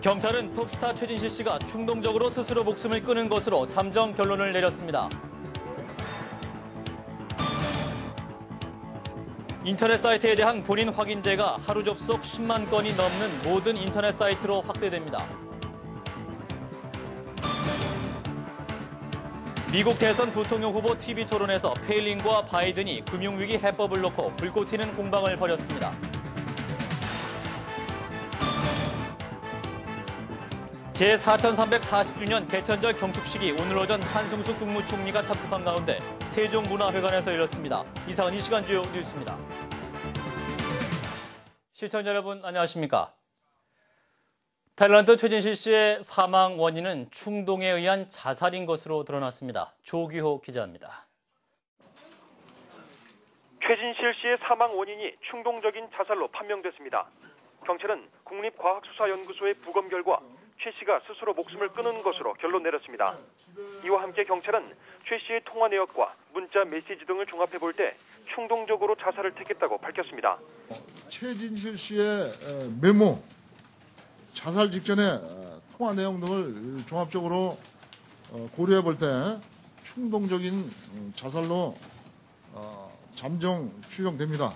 경찰은 톱스타 최진실 씨가 충동적으로 스스로 목숨을 끊은 것으로 잠정 결론을 내렸습니다. 인터넷 사이트에 대한 본인 확인제가 하루 접속 10만 건이 넘는 모든 인터넷 사이트로 확대됩니다. 미국 대선 부통령 후보 TV 토론에서 페일린과 바이든이 금융위기 해법을 놓고 불꽃 튀는 공방을 벌였습니다. 제4340주년 개천절 경축식이 오늘 오전 한승수 국무총리가 참석한 가운데 세종문화회관에서 열렸습니다. 이상은 이 시간 주요 뉴스입니다. 시청자 여러분 안녕하십니까? 탤런트 최진실 씨의 사망 원인은 충동에 의한 자살인 것으로 드러났습니다. 조규호 기자입니다. 최진실 씨의 사망 원인이 충동적인 자살로 판명됐습니다. 경찰은 국립과학수사연구소의 부검 결과 최 씨가 스스로 목숨을 끊은 것으로 결론 내렸습니다. 이와 함께 경찰은 최 씨의 통화 내역과 문자 메시지 등을 종합해 볼 때 충동적으로 자살을 택했다고 밝혔습니다. 최진실 씨의 메모, 자살 직전에 통화 내용 등을 종합적으로 고려해 볼 때 충동적인 자살로 잠정 추정됩니다.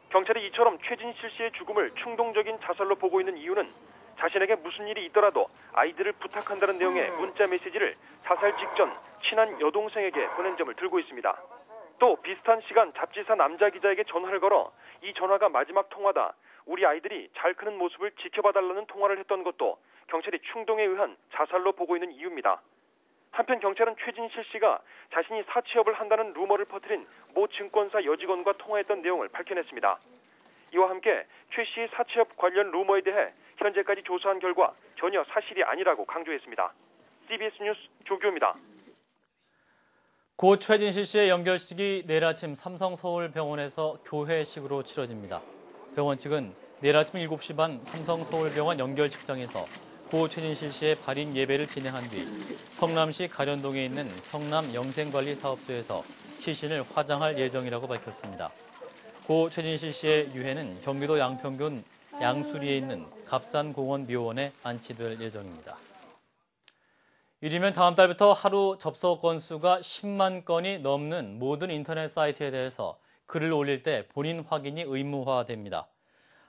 경찰이 이처럼 최진실 씨의 죽음을 충동적인 자살로 보고 있는 이유는 자신에게 무슨 일이 있더라도 아이들을 부탁한다는 내용의 문자 메시지를 자살 직전 친한 여동생에게 보낸 점을 들고 있습니다. 또 비슷한 시간 잡지사 남자 기자에게 전화를 걸어 이 전화가 마지막 통화다. 우리 아이들이 잘 크는 모습을 지켜봐달라는 통화를 했던 것도 경찰이 충동에 의한 자살로 보고 있는 이유입니다. 한편 경찰은 최진실 씨가 자신이 사채업을 한다는 루머를 퍼뜨린 모 증권사 여직원과 통화했던 내용을 밝혀냈습니다. 이와 함께 최 씨의 사채업 관련 루머에 대해 현재까지 조사한 결과 전혀 사실이 아니라고 강조했습니다. CBS 뉴스 조규호입니다. 고 최진실 씨의 연결식이 내일 아침 삼성서울병원에서 교회식으로 치러집니다. 병원 측은 내일 아침 7시 반 삼성서울병원 연결식장에서 고 최진실 씨의 발인 예배를 진행한 뒤 성남시 가련동에 있는 성남영생관리사업소에서 시신을 화장할 예정이라고 밝혔습니다. 고 최진실 씨의 유해는 경기도 양평군 양수리에 있는 갑산공원묘원에 안치될 예정입니다. 이르면 다음 달부터 하루 접속 건수가 10만 건이 넘는 모든 인터넷 사이트에 대해서 글을 올릴 때 본인 확인이 의무화됩니다.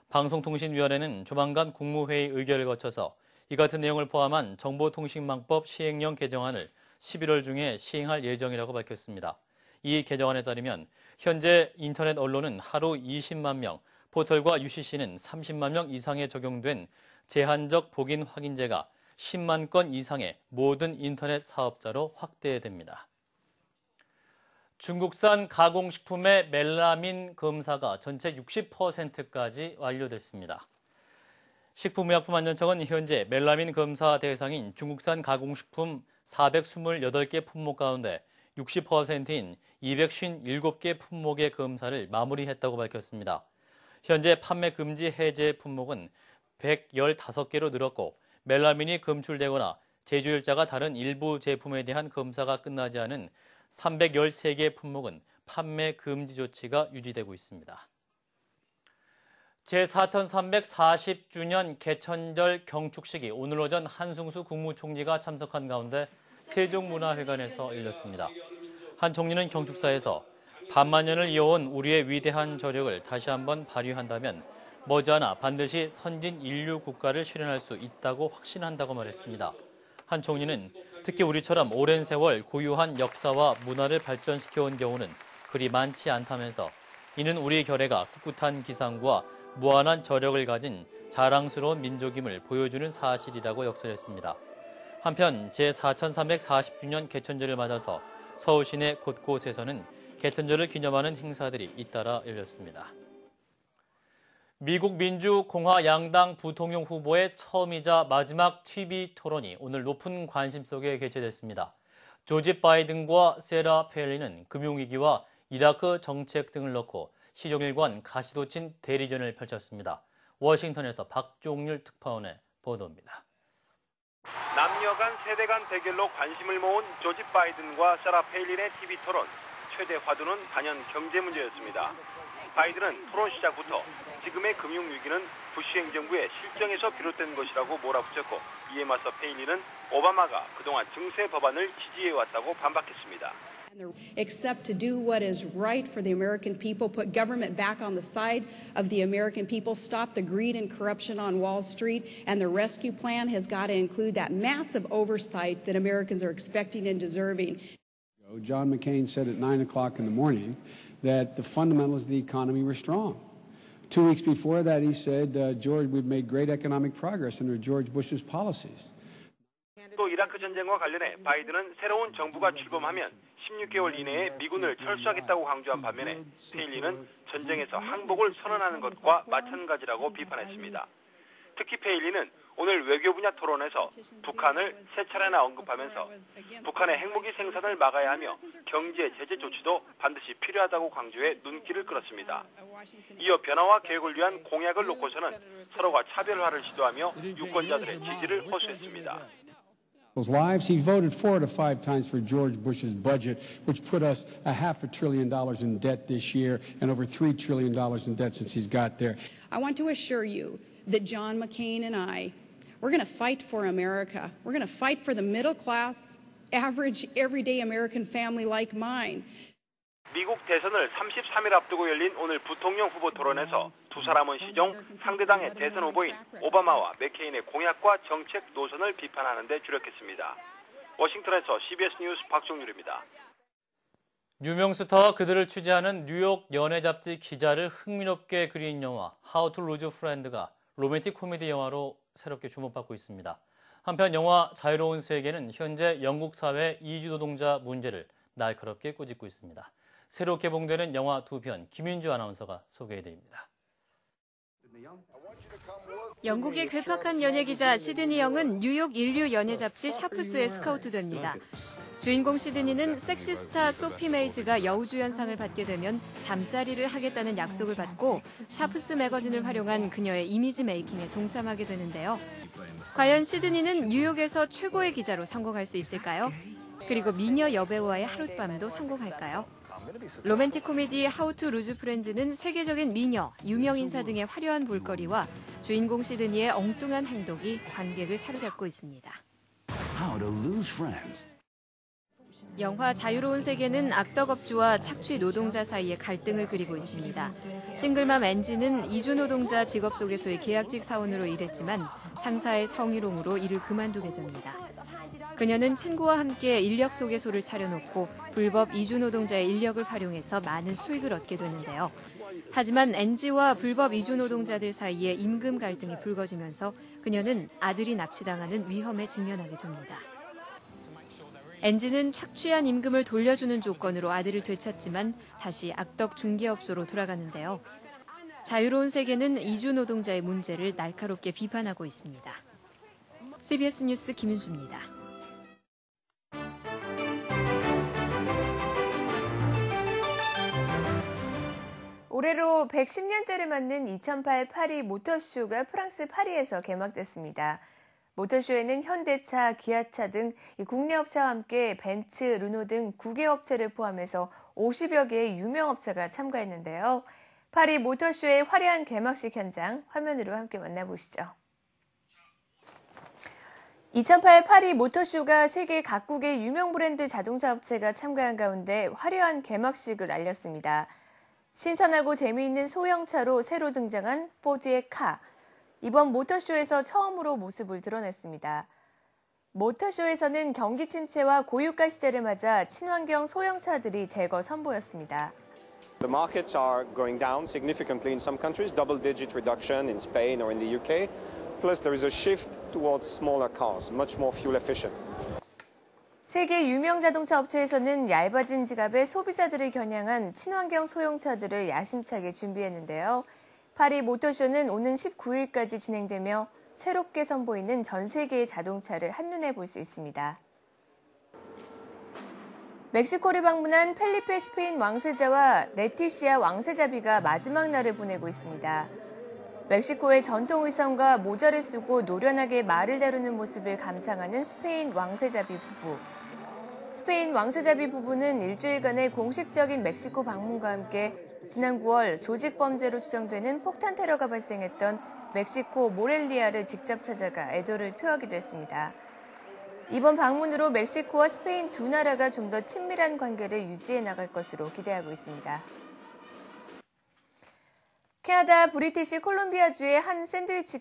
방송통신위원회는 조만간 국무회의 의결을 거쳐서 이 같은 내용을 포함한 정보통신망법 시행령 개정안을 11월 중에 시행할 예정이라고 밝혔습니다. 이 개정안에 따르면 현재 인터넷 언론은 하루 20만 명, 포털과 UCC는 30만 명 이상에 적용된 제한적 복인 확인제가 10만 건 이상의 모든 인터넷 사업자로 확대됩니다. 중국산 가공식품의 멜라민 검사가 전체 60%까지 완료됐습니다. 식품의약품안전청은 현재 멜라민 검사 대상인 중국산 가공식품 428개 품목 가운데 60%인 257개 품목의 검사를 마무리했다고 밝혔습니다. 현재 판매 금지 해제 품목은 115개로 늘었고 멜라민이 검출되거나 제조일자가 다른 일부 제품에 대한 검사가 끝나지 않은 313개 품목은 판매 금지 조치가 유지되고 있습니다. 제4340주년 개천절 경축식이 오늘 오전 한승수 국무총리가 참석한 가운데 세종문화회관에서 열렸습니다. 한 총리는 경축사에서 반만년을 이어온 우리의 위대한 저력을 다시 한번 발휘한다면 머지않아 반드시 선진 인류 국가를 실현할 수 있다고 확신한다고 말했습니다. 한 총리는 특히 우리처럼 오랜 세월 고유한 역사와 문화를 발전시켜온 경우는 그리 많지 않다면서 이는 우리 결의가 꿋꿋한 기상과 무한한 저력을 가진 자랑스러운 민족임을 보여주는 사실이라고 역설했습니다. 한편 제4340주년 개천절을 맞아서 서울 시내 곳곳에서는 개천절을 기념하는 행사들이 잇따라 열렸습니다. 미국 민주공화 양당 부통령 후보의 처음이자 마지막 TV 토론이 오늘 높은 관심 속에 개최됐습니다. 조지 바이든과 세라 페일리는 금융위기와 이라크 정책 등을 놓고 시종일관 가시돋친 대리전을 펼쳤습니다. 워싱턴에서 박종률 특파원의 보도입니다. 남녀 간 세대 간 대결로 관심을 모은 조지 바이든과 세라 페일린의 TV 토론. 최대 화두는 단연 경제 문제였습니다. 바이든은 토론 시작부터 지금의 금융위기는 부시 행정부의 실정에서 비롯된 것이라고 몰아붙였고, 이에 맞서 페일리는 오바마가 그동안 증세 법안을 지지해왔다고 반박했습니다. Except to do what is right for the American people, put government back on the side of the American people, stop the greed and corruption on Wall Street, and the rescue plan has got to include that massive oversight that Americans are expecting and deserving. John McCain said at 9 o'clock in the morning that the fundamentals of the economy were strong. 2 weeks before that, he said, George, we've made great economic progress under George Bush's policies. 또 이라크 전쟁과 관련해 바이든은 새로운 정부가 출범하면 16개월 이내에 미군을 철수하겠다고 강조한 반면에 페일리는 전쟁에서 항복을 선언하는 것과 마찬가지라고 비판했습니다. 특히 페일리는 오늘 외교 분야 토론에서 북한을 세 차례나 언급하면서 북한의 핵무기 생산을 막아야 하며 경제 제재 조치도 반드시 필요하다고 강조해 눈길을 끌었습니다. 이어 변화와 개혁을 위한 공약을 놓고서는 서로가 차별화를 시도하며 유권자들의 지지를 호소했습니다. Lives. He voted 4 to 5 times for George Bush's budget, which put us $500 billion in debt this year and over $3 trillion in debt since he's got there. I want to assure you that John McCain and we're going to fight for America. We're going to fight for the middle class, average, everyday American family like mine. 미국 대선을 33일 앞두고 열린 오늘 부통령 후보 토론에서 두 사람은 시종 상대당의 대선 후보인 오바마와 맥케인의 공약과 정책 노선을 비판하는 데 주력했습니다. 워싱턴에서 CBS 뉴스 박종률입니다. 유명 스타와 그들을 취재하는 뉴욕 연예 잡지 기자를 흥미롭게 그린 영화 How to Lose Friend가 로맨틱 코미디 영화로 새롭게 주목받고 있습니다. 한편 영화 자유로운 세계는 현재 영국 사회 이주 노동자 문제를 날카롭게 꼬집고 있습니다. 새로 개봉되는 영화 2편 김윤주 아나운서가 소개해드립니다. 영국의 괴팍한 연예기자 시드니 영은 뉴욕 인류 연예 잡지 샤프스에 스카우트됩니다. 주인공 시드니는 섹시스타 소피 메이즈가 여우주연상을 받게 되면 잠자리를 하겠다는 약속을 받고 샤프스 매거진을 활용한 그녀의 이미지 메이킹에 동참하게 되는데요. 과연 시드니는 뉴욕에서 최고의 기자로 성공할 수 있을까요? 그리고 미녀 여배우와의 하룻밤도 성공할까요? 로맨틱 코미디 How to Lose Friends는 세계적인 미녀, 유명 인사 등의 화려한 볼거리와 주인공 시드니의 엉뚱한 행동이 관객을 사로잡고 있습니다. How to Lose Friends. 영화 자유로운 세계는 악덕업주와 착취 노동자 사이의 갈등을 그리고 있습니다. 싱글맘 앤지는 이주노동자 직업소개소의 계약직 사원으로 일했지만 상사의 성희롱으로 일을 그만두게 됩니다. 그녀는 친구와 함께 인력소개소를 차려놓고 불법 이주노동자의 인력을 활용해서 많은 수익을 얻게 되는데요. 하지만 앤지와 불법 이주노동자들 사이에 임금 갈등이 불거지면서 그녀는 아들이 납치당하는 위험에 직면하게 됩니다. 앤지는 착취한 임금을 돌려주는 조건으로 아들을 되찾지만 다시 악덕 중개업소로 돌아가는데요. 자유로운 세계는 이주노동자의 문제를 날카롭게 비판하고 있습니다. CBS 뉴스 김윤주입니다. 올해로 110년째를 맞는 2008 파리 모터쇼가 프랑스 파리에서 개막됐습니다. 모터쇼에는 현대차, 기아차 등 국내 업체와 함께 벤츠, 르노 등 9개 업체를 포함해서 50여 개의 유명 업체가 참가했는데요. 파리 모터쇼의 화려한 개막식 현장 화면으로 함께 만나보시죠. 2008 파리 모터쇼가 세계 각국의 유명 브랜드 자동차 업체가 참가한 가운데 화려한 개막식을 알렸습니다. 신선하고 재미있는 소형차로 새로 등장한 포드의 카. 이번 모터쇼에서 처음으로 모습을 드러냈습니다. 모터쇼에서는 경기 침체와 고유가 시대를 맞아 친환경 소형차들이 대거 선보였습니다. The markets are going down significantly in some countries, double-digit reduction in Spain or in the UK. Plus there is a shift towards smaller cars, much more fuel efficient. 세계 유명 자동차 업체에서는 얇아진 지갑에 소비자들을 겨냥한 친환경 소형차들을 야심차게 준비했는데요. 파리 모터쇼는 오는 19일까지 진행되며 새롭게 선보이는 전 세계의 자동차를 한눈에 볼 수 있습니다. 멕시코를 방문한 펠리페 스페인 왕세자와 레티시아 왕세자비가 마지막 날을 보내고 있습니다. 멕시코의 전통 의상과 모자를 쓰고 노련하게 말을 다루는 모습을 감상하는 스페인 왕세자비 부부. 스페인 왕세자비 부부는 일주일간의 공식적인 멕시코 방문과 함께 지난 9월 조직범죄로 추정되는 폭탄 테러가 발생했던 멕시코 모렐리아를 직접 찾아가 애도를 표하기도 했습니다. 이번 방문으로 멕시코와 스페인 두 나라가 좀 더 친밀한 관계를 유지해 나갈 것으로 기대하고 있습니다. 캐나다 브리티시 콜롬비아주의 한 샌드위치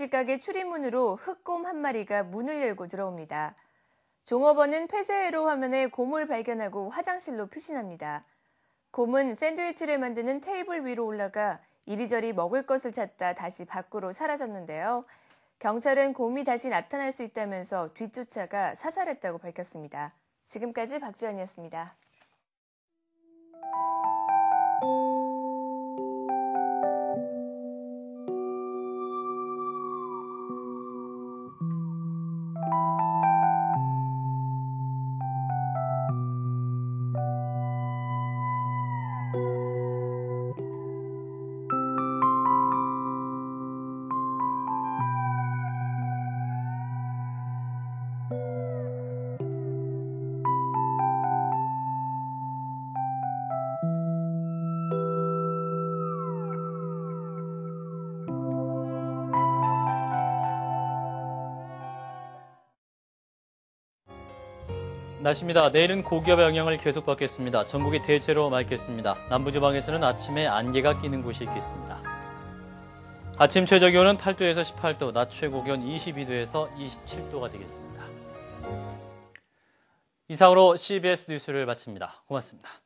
가게 출입문으로 흑곰 한 마리가 문을 열고 들어옵니다. 종업원은 폐쇄회로 화면에 곰을 발견하고 화장실로 피신합니다. 곰은 샌드위치를 만드는 테이블 위로 올라가 이리저리 먹을 것을 찾다 다시 밖으로 사라졌는데요. 경찰은 곰이 다시 나타날 수 있다면서 뒤쫓아가 사살했다고 밝혔습니다. 지금까지 박주연이었습니다. 날씨입니다. 내일은 고기압의 영향을 계속 받겠습니다. 전국이 대체로 맑겠습니다. 남부지방에서는 아침에 안개가 끼는 곳이 있겠습니다. 아침 최저기온은 8도에서 18도, 낮 최고기온 22도에서 27도가 되겠습니다. 이상으로 CBS 뉴스를 마칩니다. 고맙습니다.